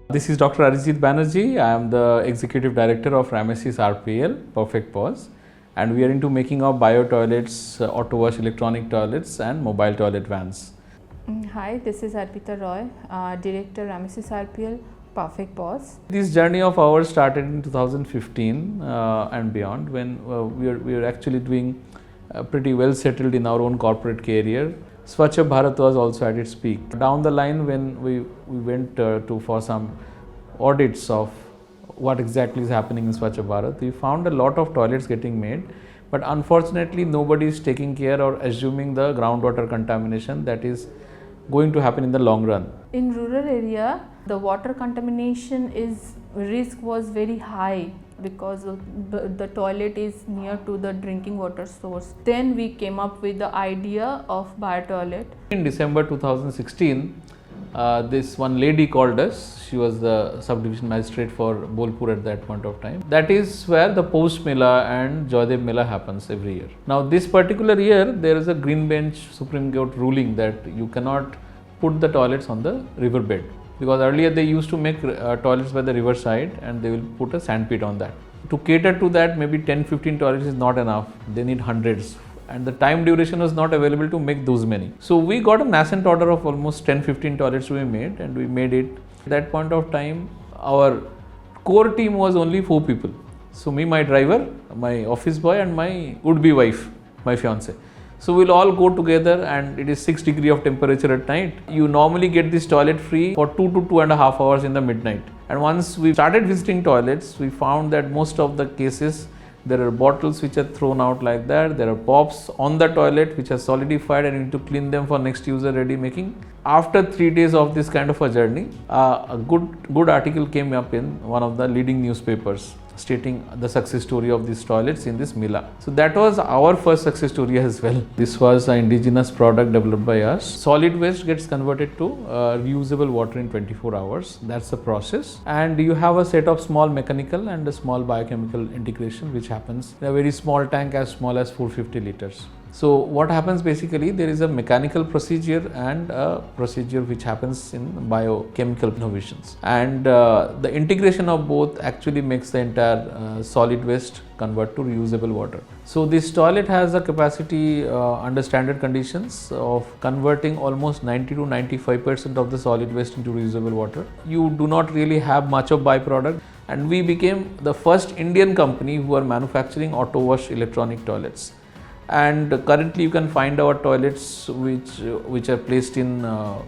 This is Dr. Arijit Banerjee. I am the Executive Director of Ramaesis RPL Perfect Pause, and we are into making of bio toilets, auto wash electronic toilets and mobile toilet vans. Hi, this is Arpita Roy, Director Ramaesis RPL Perfect Pause. This journey of ours started in 2015 and beyond, when we were actually doing pretty well settled in our own corporate career. Swachh Bharat was also at its peak. Down the line, when we went for some audits of what exactly is happening in Swachh Bharat, we found a lot of toilets getting made, but unfortunately nobody is taking care or assuming the groundwater contamination that is going to happen in the long run. In rural area, the water contamination risk was very high because the toilet is near to the drinking water source. Then we came up with the idea of bio toilet. In December 2016, this one lady called us. She was the subdivision magistrate for Bolpur at that point of time. That is where the Post Mela and Joydev Mela happens every year. Now this particular year, there is a green bench Supreme Court ruling that you cannot put the toilets on the riverbed, because earlier they used to make toilets by the riverside and they will put a sandpit on that. To cater to that, maybe 10-15 toilets is not enough. They need hundreds, and the time duration was not available to make those many. So we got a nascent order of almost 10-15 toilets to be made, and we made it. At that point of time, our core team was only 4 people. So me, my driver, my office boy and my would-be wife, my fiance. So we'll all go together, and it is 6 degrees of temperature at night. You normally get this toilet free for 2 to 2.5 hours in the midnight. And once we started visiting toilets, we found that most of the cases, there are bottles which are thrown out like that. There are pops on the toilet which are solidified, and you need to clean them for next user ready making. After 3 days of this kind of a journey, a good article came up in one of the leading newspapers stating the success story of these toilets in this Mela. So that was our first success story as well. This was an indigenous product developed by us. Solid waste gets converted to reusable water in 24 hours. That's the process. And you have a set of small mechanical and a small biochemical integration which happens in a very small tank as small as 450 liters. So what happens basically, there is a mechanical procedure and a procedure which happens in biochemical innovations, and the integration of both actually makes the entire solid waste convert to reusable water. So this toilet has a capacity under standard conditions of converting almost 90 to 95% of the solid waste into reusable water. You do not really have much of byproduct, and we became the first Indian company who are manufacturing auto wash electronic toilets. And currently you can find our toilets which are placed in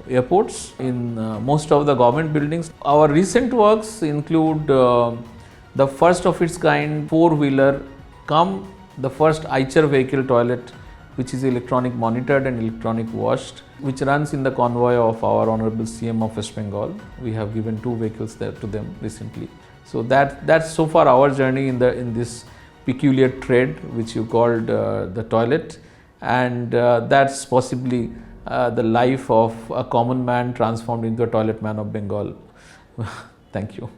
airports, in most of the government buildings. Our recent works include the first of its kind 4-wheeler come the first Eicher vehicle toilet, which is electronic monitored and electronic washed, which runs in the convoy of our Honorable CM of West Bengal. We have given 2 vehicles there to them recently. So that's so far our journey in this peculiar trade which you called the toilet, and that's possibly the life of a common man transformed into a toilet man of Bengal. Thank you.